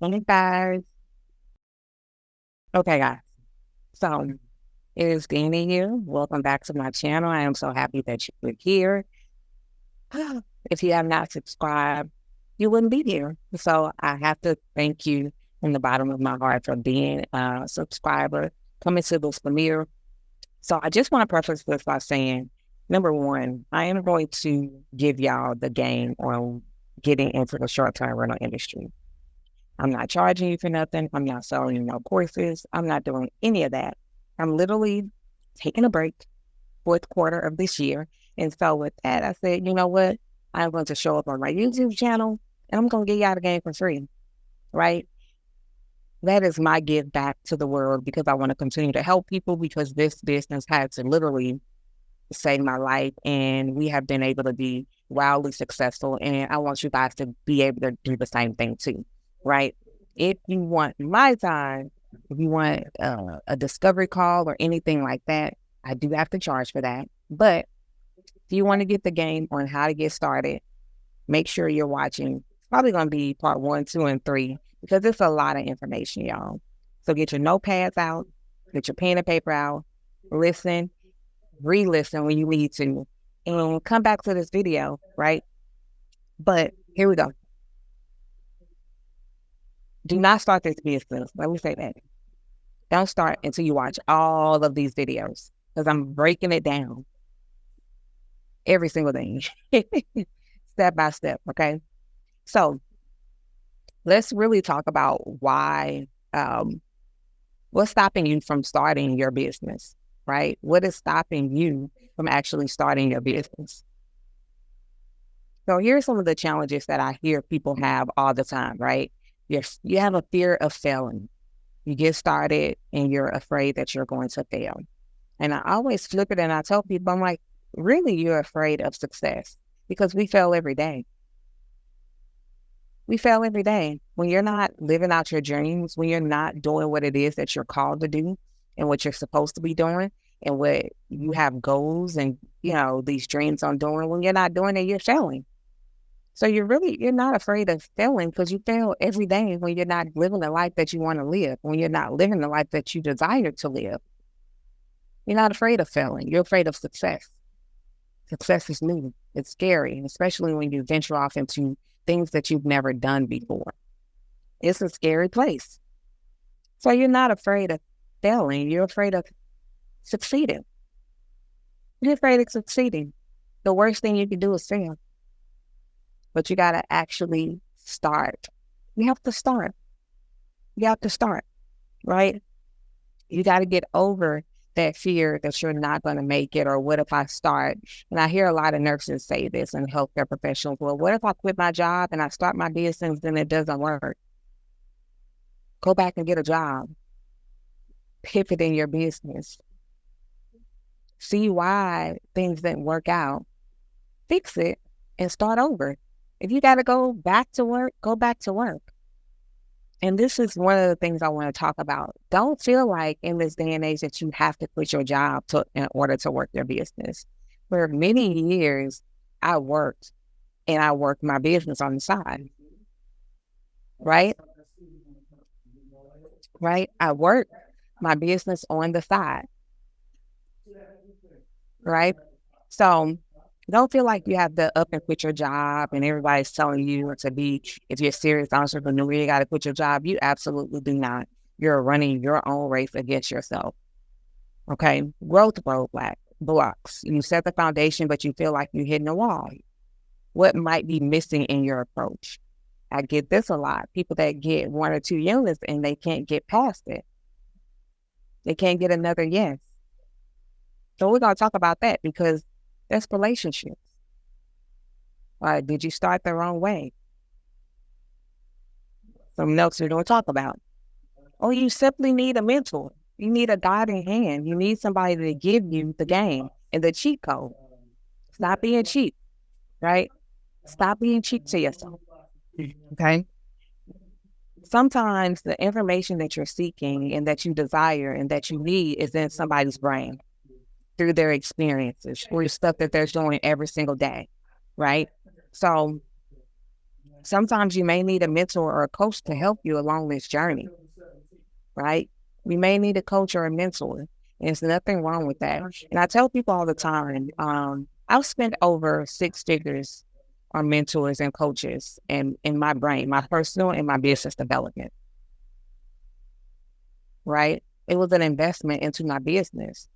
Hey guys. Okay, guys. So it is Danny here. Welcome back to my channel. I am so happy that you're here. If you have not subscribed, you wouldn't be here. So I have to thank you from the bottom of my heart for being a subscriber, coming to this premiere. So I just want to preface this by saying, number one, I am going to give y'all the game on getting into the short-term rental industry. I'm not charging you for nothing. I'm not selling you no courses. I'm not doing any of that. I'm literally taking a break, fourth quarter of this year. And so with that, I said, you know what? I'm going to show up on my YouTube channel and I'm going to give y'all the game for free, right? That is my give back to the world because I want to continue to help people because this business had to literally save my life and we have been able to be wildly successful. And I want you guys to be able to do the same thing too, right? If you want my time, if you want a discovery call or anything like that, I do have to charge for that. But if you want to get the game on how to get started, make sure you're watching. It's probably going to be part 1, 2, and 3 because it's a lot of information, y'all. So get your notepads out, get your pen and paper out, listen, re-listen when you need to, and come back to this video, right? But here we go. Do not start this business. Let me say that. Don't start until you watch all of these videos because I'm breaking it down. Every single thing, step by step, okay? So let's really talk about why, what's stopping you from starting your business, right? What is stopping you from actually starting your business? So here's some of the challenges that I hear people have all the time, right? You have a fear of failing. You get started and you're afraid that you're going to fail. And I always flip it and I tell people, I'm like, really, you're afraid of success because we fail every day. We fail every day. When you're not living out your dreams, when you're not doing what it is that you're called to do and what you're supposed to be doing and what you have goals and, you know, these dreams on doing, when you're not doing it, you're failing. So you're not afraid of failing because you fail every day when you're not living the life that you want to live, when you're not living the life that you desire to live. You're not afraid of failing. You're afraid of success. Success is new. It's scary, especially when you venture off into things that you've never done before. It's a scary place. So you're not afraid of failing. You're afraid of succeeding. You're afraid of succeeding. The worst thing you can do is fail. But you got to actually start. You have to start. You have to start, right? You got to get over that fear that you're not going to make it, or what if I start? And I hear a lot of nurses say this and healthcare professionals, well, what if I quit my job and I start my business and it doesn't work? Go back and get a job. Pivot in your business. See why things didn't work out. Fix it and start over. If you got to go back to work, go back to work. And this is one of the things I want to talk about. Don't feel like in this day and age that you have to quit your job in order to work your business. For many years, I worked and I worked my business on the side, right? Right? I worked my business on the side, right? So don't feel like you have to up and quit your job and everybody's telling you to be, if you're a serious entrepreneur, you got to quit your job. You absolutely do not. You're running your own race against yourself. Okay. Growth blocks. You set the foundation, but you feel like you're hitting a wall. What might be missing in your approach? I get this a lot. People that get 1 or 2 units and they can't get past it. They can't get another yes. So we're going to talk about that because that's relationships. Did you start the wrong way? Some notes we're going to talk about. Oh, you simply need a mentor. You need a guiding hand. You need somebody to give you the game and the cheat code. Stop being cheap, right? Stop being cheap to yourself. Okay? Sometimes the information that you're seeking and that you desire and that you need is in somebody's brain through their experiences or stuff that they're doing every single day, right? So Sometimes you may need a mentor or a coach to help you along this journey, right? You may need a coach or a mentor. And there's nothing wrong with that. And I tell people all the time, I've spent over 6 figures on mentors and coaches and in my brain, my personal and my business development, right? It was an investment into my business.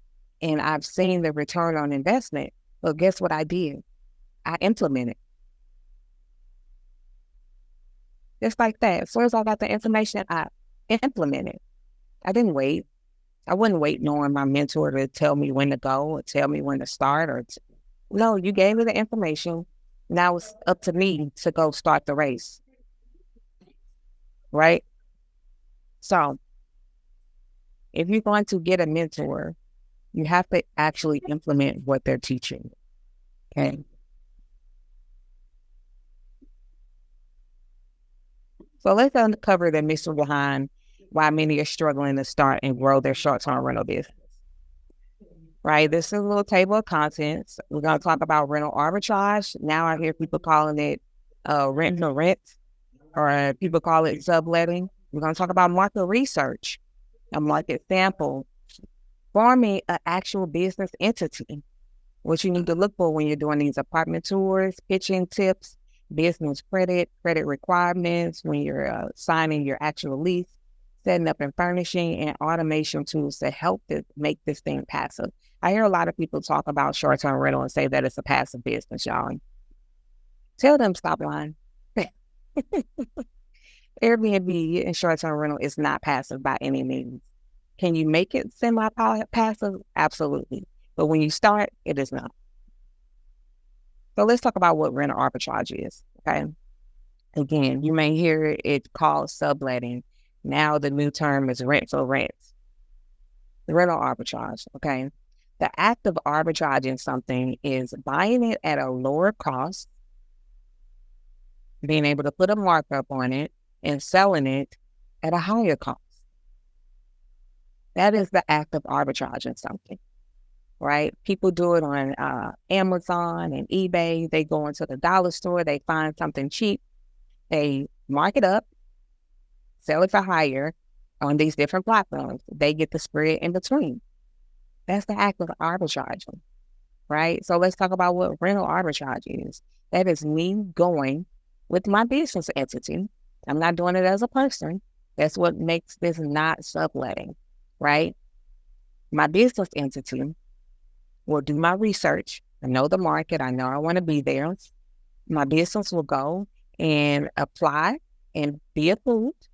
And I've seen the return on investment. But guess what I did? I implemented. Just like that. As soon as I got the information, I implemented. I didn't wait. I wouldn't wait knowing my mentor to tell me when to go or tell me when to start. No, you gave me the information. Now it's up to me to go start the race. Right? So if you're going to get a mentor, you have to actually implement what they're teaching. Okay. So let's uncover the mystery behind why many are struggling to start and grow their short-term rental business. Right? This is a little table of contents. We're going to talk about rental arbitrage. Now I hear people calling it rent to rent, or people call it subletting. We're going to talk about market research, a market sample, forming an actual business entity, what you need to look for when you're doing these apartment tours, pitching tips, business credit requirements, when you're signing your actual lease, setting up and furnishing, and automation tools to help make this thing passive. I hear a lot of people talk about short-term rental and say that it's a passive business, y'all. Tell them stop lying. Airbnb and short-term rental is not passive by any means. Can you make it semi-passive? Absolutely. But when you start, it is not. So let's talk about what rental arbitrage is, okay? Again, you may hear it called subletting. Now the new term is rent for rent. The rental arbitrage, okay? The act of arbitraging something is buying it at a lower cost, being able to put a markup on it, and selling it at a higher cost. That is the act of arbitraging something, right? People do it on Amazon and eBay. They go into the dollar store, they find something cheap, they mark it up, sell it for higher on these different platforms. They get the spread in between. That's the act of arbitraging, right? So let's talk about what rental arbitrage is. That is me going with my business entity. I'm not doing it as a person. That's what makes this not subletting, right? My business entity will do my research. I know the market. I know I want to be there. My business will go and apply and be approved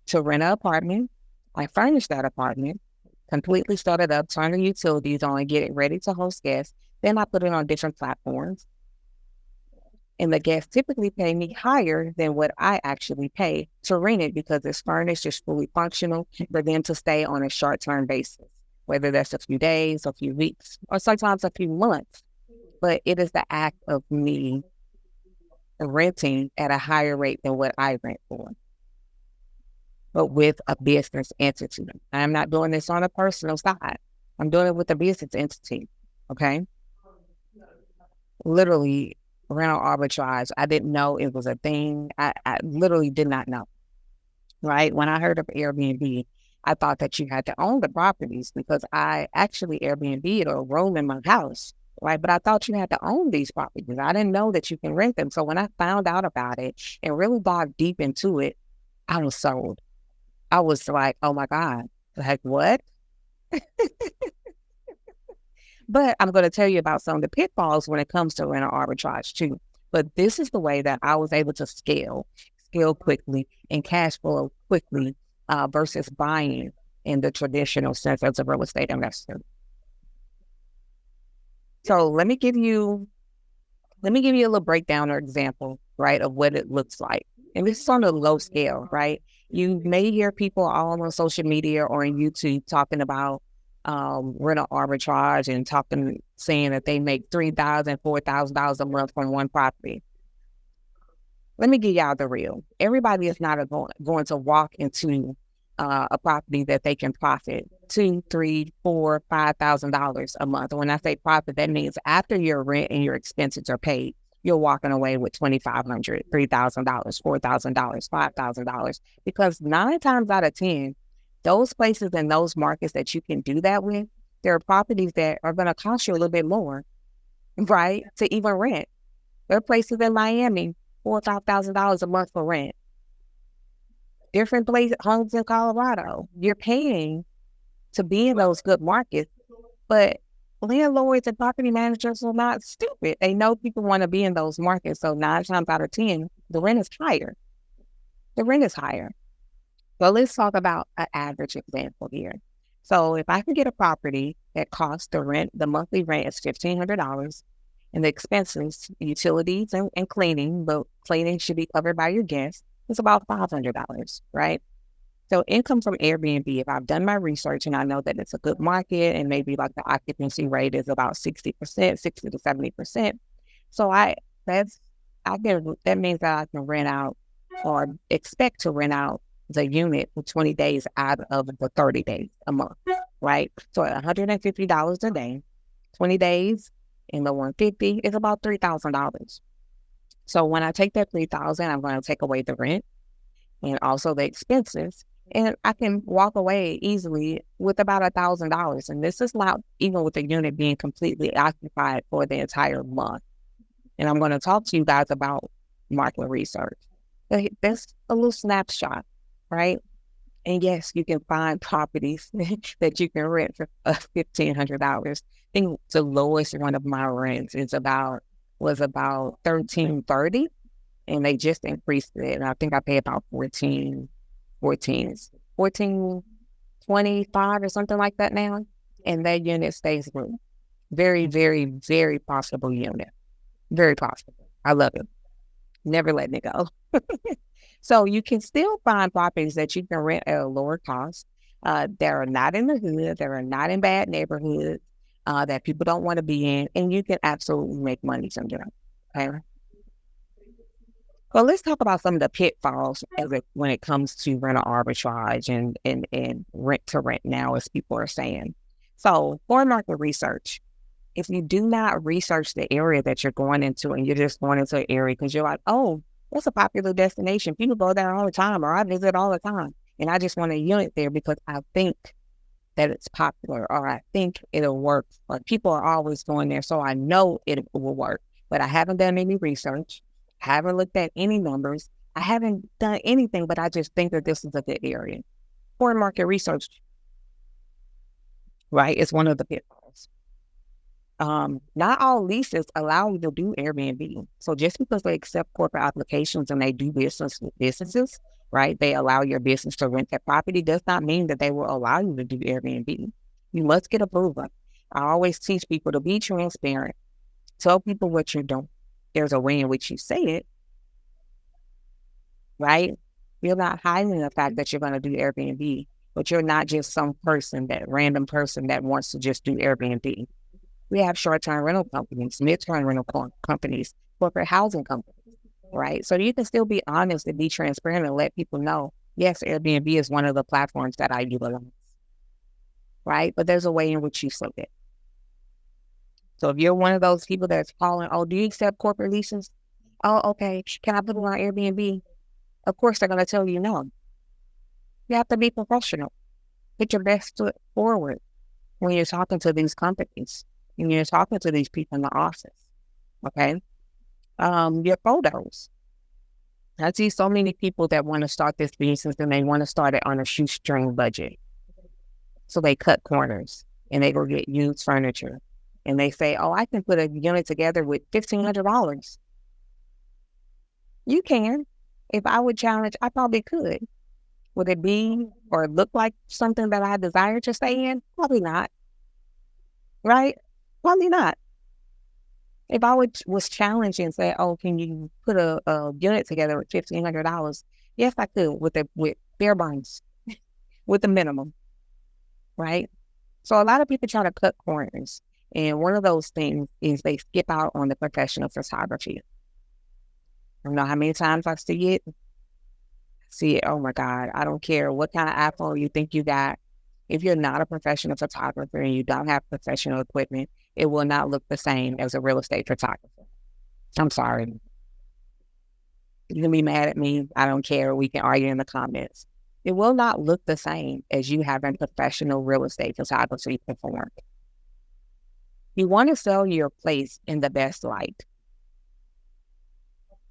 to rent an apartment. I furnish that apartment, completely start it up, turn the utilities on, get it ready to host guests. Then I put it on different platforms. And the guests typically pay me higher than what I actually pay to rent it because it's furnished, it's fully functional for them to stay on a short-term basis, whether that's a few days, a few weeks, or sometimes a few months. But it is the act of me renting at a higher rate than what I rent for, but with a business entity. I'm not doing this on a personal side. I'm doing it with a business entity, okay? Literally, rental arbitrage, I didn't know it was a thing. I literally did not know, right? When I heard of Airbnb, I thought that you had to own the properties because I actually Airbnb'd a room in my house, right? But I thought you had to own these properties. I didn't know that you can rent them. So when I found out about it and really dug deep into it, I was sold. I was like, oh my God, like what? But I'm going to tell you about some of the pitfalls when it comes to rental arbitrage too. But this is the way that I was able to scale quickly and cash flow quickly versus buying in the traditional sense as a real estate investor. So let me give you a little breakdown or example, right, of what it looks like. And this is on a low scale, right? You may hear people all on social media or on YouTube talking about rental arbitrage and saying that they make $3,000, $4,000 a month from one property. Let me give y'all the real. Everybody is not going to walk into a property that they can profit $2,000, $3,000, $4,000, $5,000 a month. And when I say profit, that means after your rent and your expenses are paid, you're walking away with $2,500, $3,000, $4,000, $5,000, because 9 times out of 10, those places and those markets that you can do that with, there are properties that are going to cost you a little bit more, right, to even rent. There are places in Miami, $4,000 or $5,000 a month for rent. Different places, homes in Colorado, you're paying to be in those good markets, but landlords and property managers are not stupid. They know people want to be in those markets. So 9 times out of 10, the rent is higher. The rent is higher. So let's talk about an average example here. So if I can get a property that costs the monthly rent is $1,500, and the expenses, utilities and cleaning, but cleaning should be covered by your guests, it's about $500, right? So income from Airbnb, if I've done my research and I know that it's a good market and maybe like the occupancy rate is about 60%, 60 to 70%. So that means that I can rent out or expect to rent out the unit for 20 days out of the 30 days a month, right? So at $150 a day, 20 days in the 150 is about $3,000. So when I take that $3,000, I'm going to take away the rent and also the expenses, and I can walk away easily with about $1,000. And this is not even with the unit being completely occupied for the entire month. And I'm going to talk to you guys about market research. That's a little snapshot, right? And yes, you can find properties that you can rent for $1,500. I think the lowest one of my rents was about $1,330, and they just increased it. And I think I pay about $1,425 or something like that now. And that unit stays room. Very, very, very profitable unit. Very profitable. I love it. Never letting it go. So you can still find properties that you can rent at a lower cost. That are not in the hood, that are not in bad neighborhoods, that people don't want to be in, and you can absolutely make money from them. Okay. Well, let's talk about some of the pitfalls when it comes to rental arbitrage and rent to rent now, as people are saying. So for market research, if you do not research the area that you're going into and you're just going into an area because you're like, oh, that's a popular destination. People go there all the time, or I visit all the time, and I just want a unit there because I think that it's popular, or I think it'll work. Or people are always going there, so I know it will work. But I haven't done any research, haven't looked at any numbers, I haven't done anything, but I just think that this is a good area. For market research, right, is one of the pitfalls. Not all leases allow you to do Airbnb. So just because they accept corporate applications and they do business with businesses, right, they allow your business to rent that property, does not mean that they will allow you to do Airbnb. You must get approval. I always teach people to be transparent. Tell people what you're doing. There's a way in which you say it, right? You're not hiding the fact that you're going to do Airbnb, but you're not just some person, that random person that wants to just do Airbnb. We have short-term rental companies, mid-term rental companies, corporate housing companies, right? So you can still be honest and be transparent and let people know, yes, Airbnb is one of the platforms that I utilize, right? But there's a way in which you say it. So if you're one of those people that's calling, oh, do you accept corporate leases? Oh, okay. Can I put it on Airbnb? Of course, they're going to tell you no. You have to be professional. Put your best foot forward when you're talking to these companies. And you're talking to these people in the office, okay? Your photos. I see so many people that want to start this business and they want to start it on a shoestring budget. So they cut corners and they go get used furniture. And they say, oh, I can put a unit together with $1,500. You can. If I would challenge, I probably could. Would it be or look like something that I desire to stay in? Probably not. Right? Probably not. If I was challenged and say, oh, can you put a unit together with $1,500? Yes, I could with bare bones, with the minimum, right? So a lot of people try to cut corners. And one of those things is they skip out on the professional photography. I don't know how many times I see it. Oh my God, I don't care what kind of iPhone you think you got. If you're not a professional photographer and you don't have professional equipment, it will not look the same as a real estate photographer. I'm sorry. You can be mad at me. I don't care. We can argue in the comments. It will not look the same as you having professional real estate photography perform. You want to sell your place in the best light.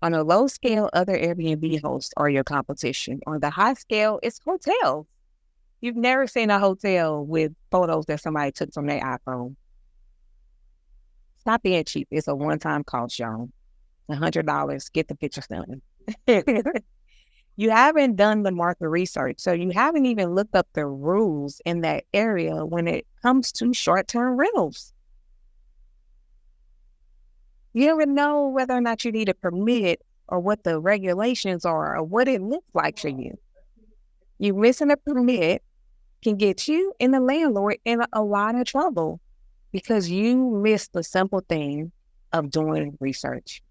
On a low scale, other Airbnb hosts are your competition. On the high scale, it's hotels. You've never seen a hotel with photos that somebody took from their iPhone. Stop being cheap. It's a one-time cost, y'all. $100, get the pictures done. You haven't done the market research, so you haven't even looked up the rules in that area when it comes to short-term rentals. You don't even know whether or not you need a permit or what the regulations are or what it looks like for you. You missing a permit can get you and the landlord in a lot of trouble because you missed the simple thing of doing research.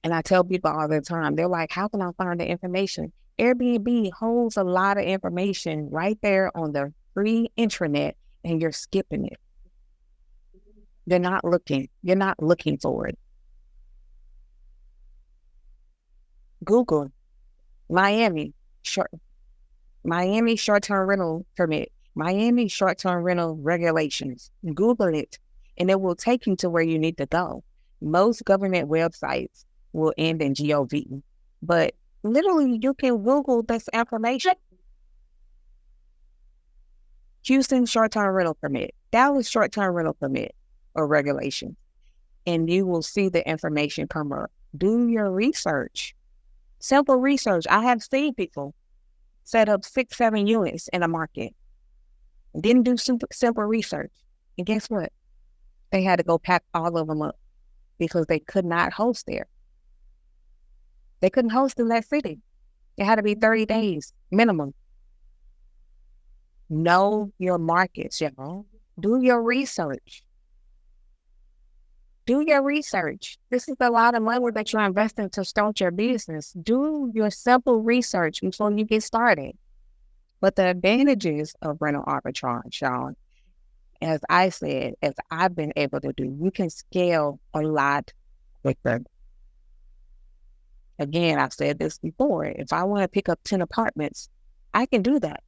And I tell people all the time, they're like, how can I find the information? Airbnb holds a lot of information right there on the free intranet and you're skipping it. You're not looking for it. Google Miami short-term rental permit, Miami short-term rental regulations. Google it, and it will take you to where you need to go. Most government websites will end in .gov, but literally you can Google this information. Houston short-term rental permit, Dallas short-term rental permit or regulation, and you will see the information come up. Do your research. Simple research. I have seen people set up 6, 7 units in a market. Didn't do simple research. And guess what? They had to go pack all of them up because they could not host there. They couldn't host in that city. It had to be 30 days minimum. Know your markets, y'all. Do your research. Do your research. This is a lot of money that you're investing to start your business. Do your simple research before you get started. But the advantages of rental arbitrage, y'all, as I said, as I've been able to do, you can scale a lot quicker. Again, I've said this before. If I want to pick up 10 apartments, I can do that.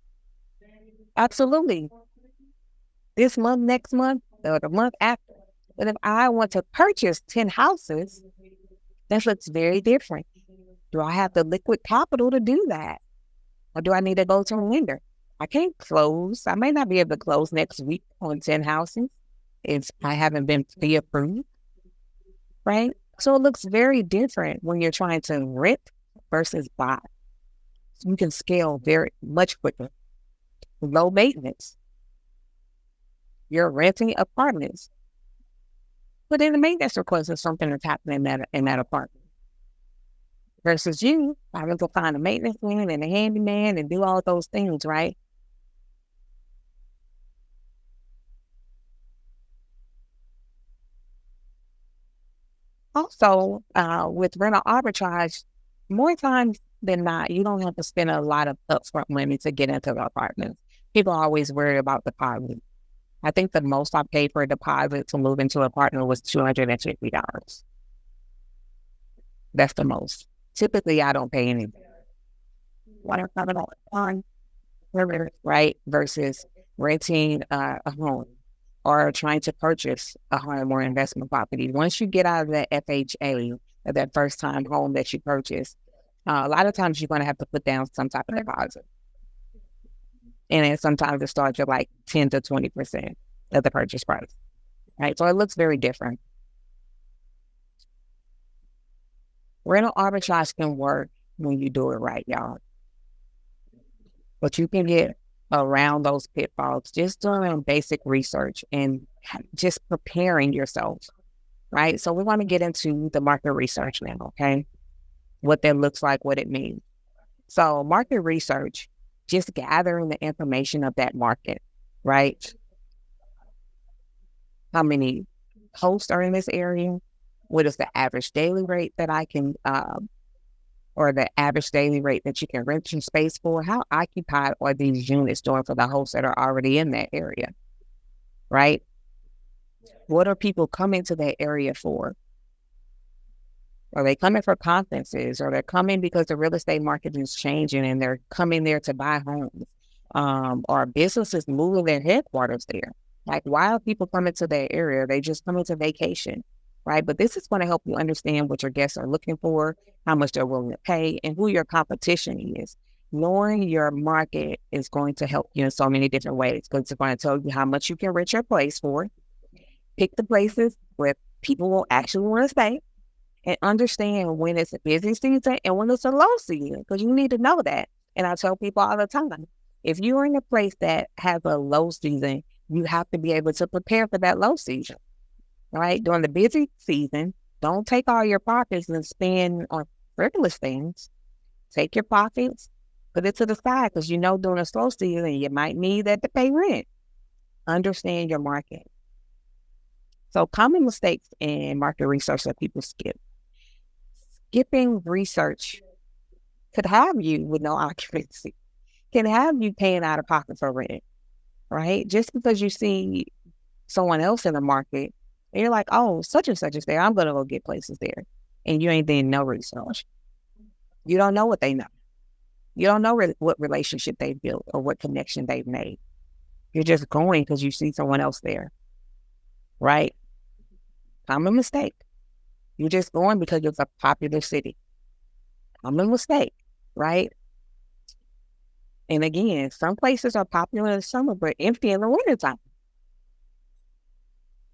Absolutely. This month, next month, or the month after. But if I want to purchase 10 houses, that looks very different. Do I have the liquid capital to do that? Or do I need to go to a lender? I can't close. I may not be able to close next week on 10 houses if I haven't been fee approved, right? So it looks very different when you're trying to rent versus buy. So you can scale very much quicker. Low maintenance. You're renting apartments. Put in a maintenance request if something is happening in that apartment. Versus you having to find a maintenance man and a handyman and do all those things, right? Also, with rental arbitrage, more times than not, you don't have to spend a lot of upfront money to get into the apartment. People are always worried about deposit. I think the most I paid for a deposit to move into an apartment was $250. That's the most. Typically, I don't pay anything. Right? Versus renting a home or trying to purchase a home or investment property. Once you get out of that FHA, or that first time home that you purchase, a lot of times you're going to have to put down some type of deposit. And then sometimes it starts at like 10 to 20% of the purchase price, right? So it looks very different. Rental arbitrage can work when you do it right, y'all. But you can get around those pitfalls just doing basic research and just preparing yourself, right? So we want to get into the market research now, okay? What that looks like, what it means. So market research, just gathering the information of that market, right? How many hosts are in this area? What is the average daily rate that I can, or the average daily rate that you can rent your space for? How occupied are these units doing for the hosts that are already in that area, right? What are people coming to that area for? or they coming for conferences, or they're coming because the real estate market is changing and they're coming there to buy homes, or businesses moving their headquarters there. Like, why are people coming to their area? They just coming to vacation, right? But this is going to help you understand what your guests are looking for, how much they're willing to pay, and who your competition is. Knowing your market is going to help you in so many different ways, because it's going to tell you how much you can rent your place for. Pick the places where people will actually want to stay, and understand when it's a busy season and when it's a low season, because you need to know that. And I tell people all the time, if you're in a place that has a low season, you have to be able to prepare for that low season, right? During the busy season, don't take all your profits and spend on frivolous things. Take your profits, put it to the side, because during a slow season, you might need that to pay rent. Understand your market. So common mistakes in market research that people skip. Skipping research could have you with no occupancy, can have you paying out of pocket for rent, right? Just because you see someone else in the market, and you're like, oh, such and such is there, I'm going to go get places there. And you ain't doing no research. You don't know what they know. You don't know what relationship they've built or what connection they've made. You're just going because you see someone else there, right? Common mistake. You're just going because it's a popular city. Common mistake, right? And again, some places are popular in the summer, but empty in the wintertime.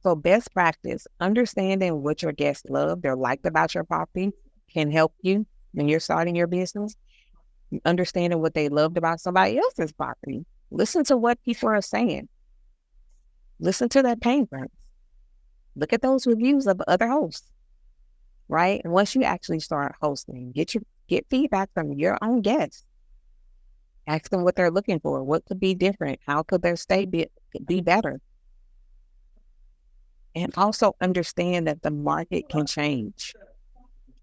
So best practice, understanding what your guests love, they're liked about your property, can help you when you're starting your business. Understanding what they loved about somebody else's property. Listen to what people are saying. Listen to their pain points. Look at those reviews of other hosts, right? And once you actually start hosting, get feedback from your own guests. Ask them what they're looking for. What could be different? How could their stay be better? And also understand that the market can change.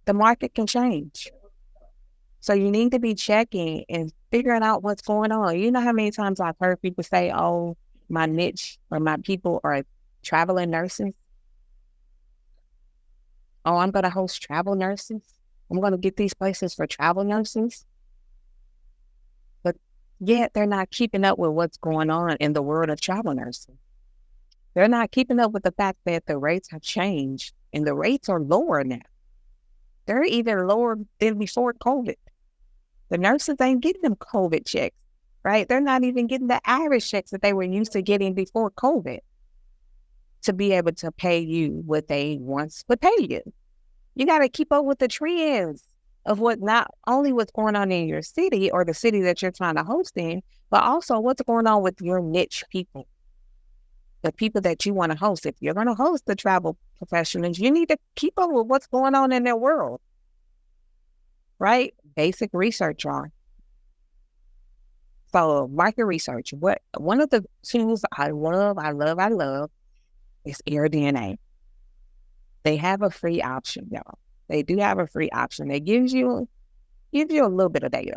The market can change. So you need to be checking and figuring out what's going on. You know how many times I've heard people say, oh, my niche or my people are traveling nurses. Oh, I'm going to host travel nurses. I'm going to get these places for travel nurses. But yet they're not keeping up with what's going on in the world of travel nursing. They're not keeping up with the fact that the rates have changed and the rates are lower now. They're even lower than before COVID. The nurses ain't getting them COVID checks, right? They're not even getting the Irish checks that they were used to getting before COVID to be able to pay you what they once would pay you. You got to keep up with the trends of what not only what's going on in your city or the city that you're trying to host in, but also what's going on with your niche people, the people that you want to host. If you're going to host the travel professionals, you need to keep up with what's going on in their world, right? Basic research on. So market research, one of the tools I love is AirDNA. They have a free option, y'all. They do have a free option. They gives you a little bit of data,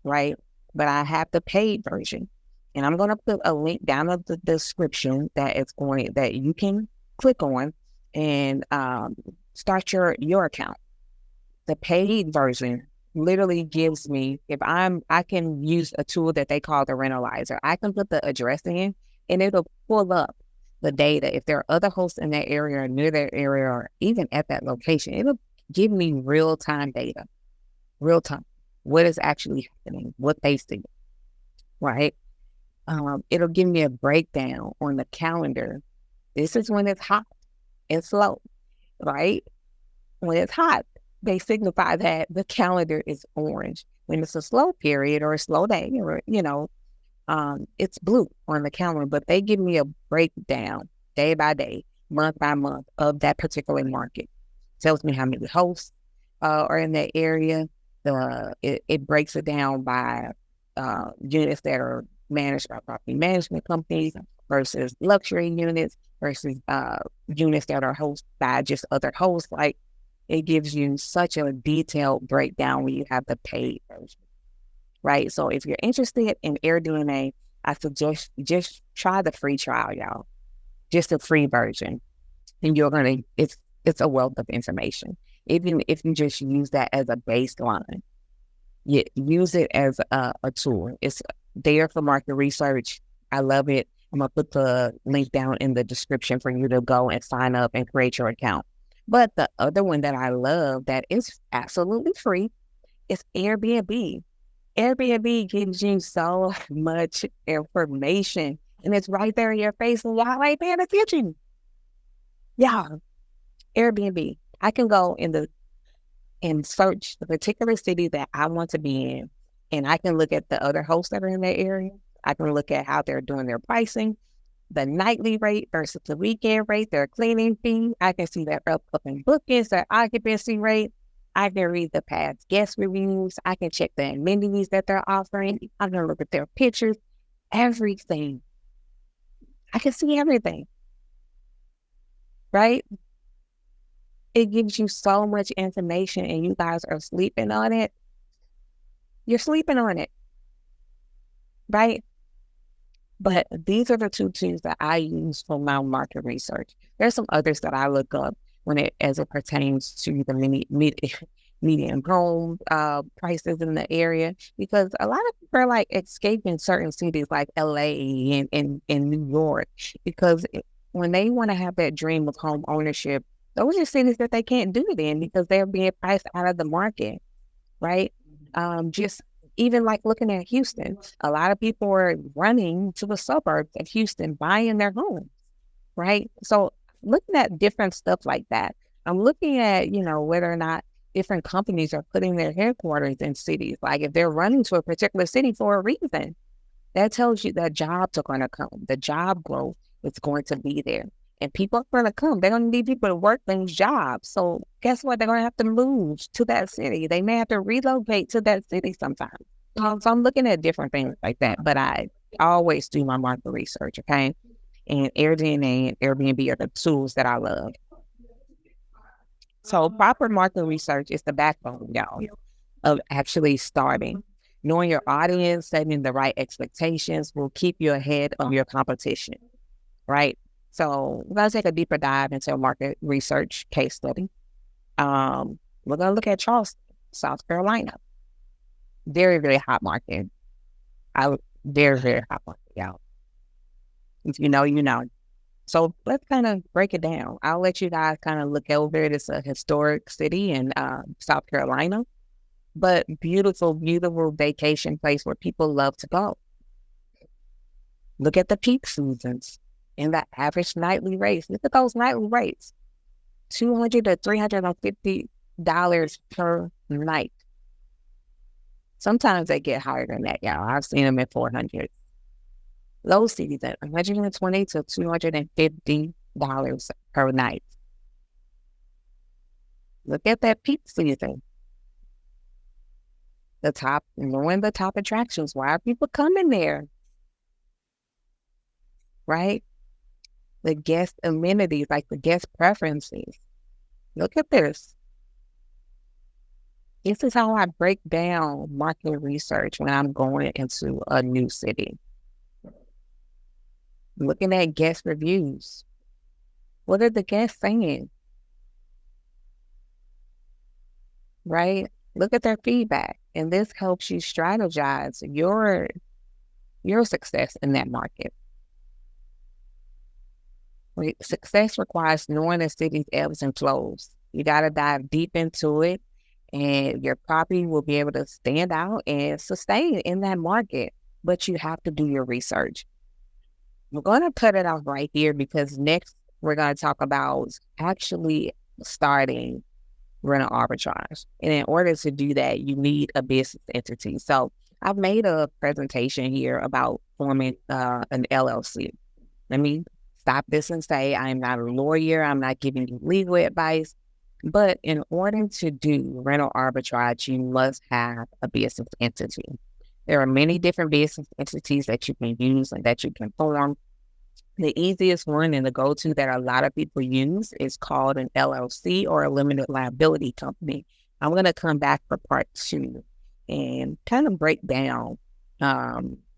right? But I have the paid version. And I'm going to put a link down in the description that you can click on and start your account. The paid version literally gives me, I can use a tool that they call the Rentalizer. I can put the address in and it'll pull up the data. If there are other hosts in that area or near that area or even at that location, it'll give me real-time data, real-time, what is actually happening, what they see, right? It'll give me a breakdown on the calendar. This is when it's hot and slow, right? When it's hot, they signify that the calendar is orange. When it's a slow period or a slow day, or, it's blue on the calendar, but they give me a breakdown day by day, month by month of that particular market. Tells me how many hosts are in that area. It breaks it down by units that are managed by property management companies versus luxury units versus units that are hosted by just other hosts. Like, it gives you such a detailed breakdown when you have the paid version, right? So if you're interested in AirDNA, I suggest just try the free trial, y'all. Just the free version. And it's a wealth of information. even if you just use that as a baseline. Use it as a tool. It's there for market research. I love it. I'm going to put the link down in the description for you to go and sign up and create your account. But the other one that I love that is absolutely free is Airbnb. Airbnb gives you so much information, and it's right there in your face, and y'all ain't paying attention. Yeah, Airbnb. I can go and search the particular city that I want to be in, and I can look at the other hosts that are in that area. I can look at how they're doing their pricing, the nightly rate versus the weekend rate, their cleaning fee. I can see their up in bookings, their occupancy rate. I can read the past guest reviews. I can check the amenities that they're offering. I can look at their pictures, everything. I can see everything, right? It gives you so much information, and you guys are sleeping on it. You're sleeping on it, right? But these are the two tools that I use for my market research. There's some others that I look up as it pertains to the median home prices in the area, because a lot of people are like escaping certain cities like LA and New York, because when they want to have that dream of home ownership, those are cities that they can't do it in because they're being priced out of the market, right? Just even like looking at Houston, a lot of people are running to the suburbs of Houston, buying their homes, right? So looking at different stuff like that, I'm looking at, whether or not different companies are putting their headquarters in cities. Like if they're running to a particular city for a reason, that tells you that jobs are going to come. The job growth is going to be there. And people are going to come. They're going to need people to work those jobs. So guess what? They're going to have to move to that city. They may have to relocate to that city sometimes. So I'm looking at different things like that. But I always do my market research, okay? And AirDNA and Airbnb are the tools that I love. So proper market research is the backbone, y'all, of actually starting. Knowing your audience, setting the right expectations will keep you ahead of your competition, right? So we're going to take a deeper dive into a market research case study. We're going to look at Charleston, South Carolina. Very, very hot market. Very, very hot market, y'all. If you know, you know. So let's kind of break it down. I'll let you guys kind of look over it. It's a historic city in South Carolina, but beautiful, beautiful vacation place where people love to go. Look at the peak seasons and the average nightly rates. Look at those nightly rates, $200 to $350 per night. Sometimes they get higher than that, y'all. I've seen them at $400. Low cities at $120 to $250 per night. Look at that peak season. Knowing the top attractions. Why are people coming there? Right? The guest amenities, like the guest preferences. Look at this. This is how I break down market research when I'm going into a new city. Looking at guest reviews. What are the guests saying? Right? Look at their feedback. And this helps you strategize your success in that market. Success requires knowing the city's ebbs and flows. You got to dive deep into it, and your property will be able to stand out and sustain in that market. But you have to do your research. We're going to cut it off right here because next we're going to talk about actually starting rental arbitrage. And in order to do that, you need a business entity. So I've made a presentation here about forming an LLC. Let me stop this and say I'm not a lawyer. I'm not giving you legal advice. But in order to do rental arbitrage, you must have a business entity. There are many different business entities that you can use and that you can form. The easiest one and the go-to that a lot of people use is called an LLC or a limited liability company. I'm going to come back for part 2 and kind of break down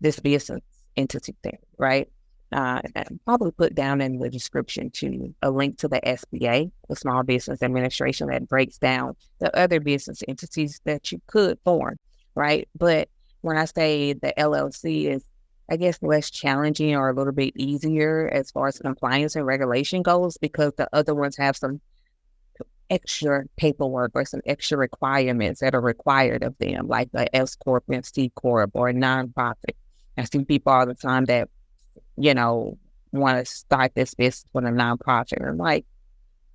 this business entity thing, right? and probably put down in the description to a link to the SBA, the Small Business Administration, that breaks down the other business entities that you could form, right? But when I say the LLC is, I guess, less challenging or a little bit easier as far as compliance and regulation goes, because the other ones have some extra paperwork or some extra requirements that are required of them, like a S Corp and C Corp or a nonprofit. I see people all the time that, want to start this business with a nonprofit. And I'm like,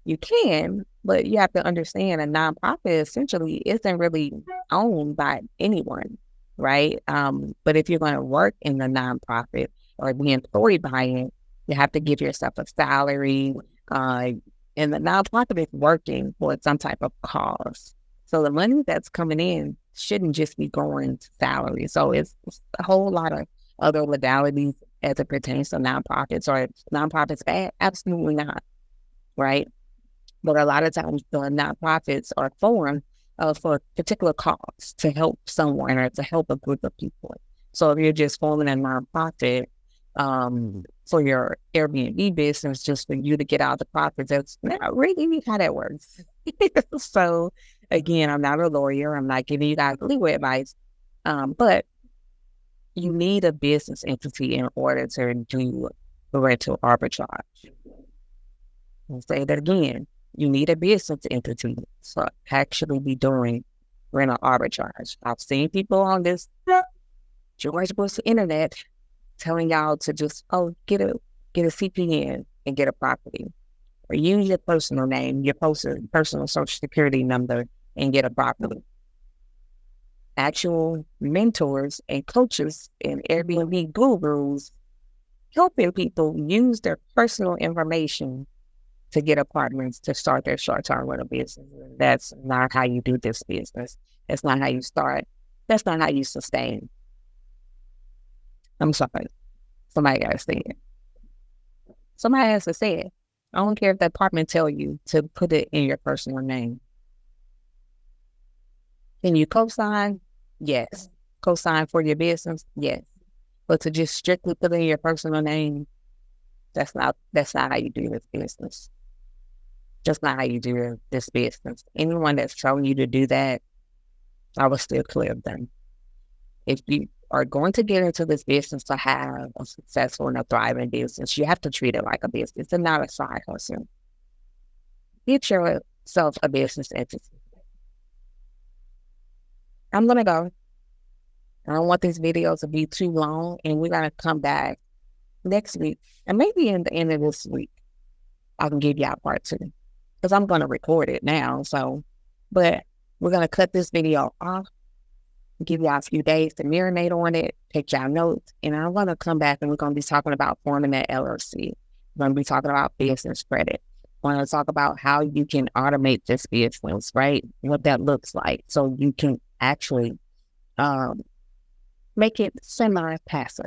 you can, but you have to understand a nonprofit essentially isn't really owned by anyone, right? But if you're going to work in the nonprofit or be employed by it, you have to give yourself a salary, and the nonprofit is working for some type of cause. So the money that's coming in shouldn't just be going to salary. So it's a whole lot of other modalities as it pertains to nonprofits. Or nonprofits bad? Absolutely not, right? But a lot of times the nonprofits are formed for a particular cause, to help someone or to help a group of people. So if you're just forming a nonprofit for your Airbnb business, just for you to get out the profits, that's not really how that works. So again, I'm not a lawyer. I'm not giving you guys legal advice, but you need a business entity in order to do rental arbitrage. I'll say that again. You need a business entity to actually be doing rental arbitrage. I've seen people on this George Bush internet telling y'all to just, get a CPN and get a property. Or use your personal name, your personal social security number, and get a property. Actual mentors and coaches and Airbnb gurus helping people use their personal information to get apartments to start their short-term rental business. That's not how you do this business. That's not how you start. That's not how you sustain. I'm sorry. Somebody got to say it. Somebody has to say it. I don't care if the apartment tell you to put it in your personal name. Can you co-sign? Yes. Co-sign for your business? Yes. But to just strictly put it in your personal name, that's not how you do this business. Just not how you do this business. Anyone that's telling you to do that, I will still clear them. If you are going to get into this business to have a successful and a thriving business, you have to treat it like a business and not a side hustle. Get yourself a business entity. I'm going to go. I don't want these videos to be too long, and we're going to come back next week, and maybe in the end of this week, I can give y'all part 2, because I'm going to record it now. But we're going to cut this video off, give y'all a few days to marinate on it, take y'all notes, and I'm going to come back and we're going to be talking about forming that LLC. We're going to be talking about business credit. We're going to talk about how you can automate this business, right? What that looks like, so you can actually make it semi-passive.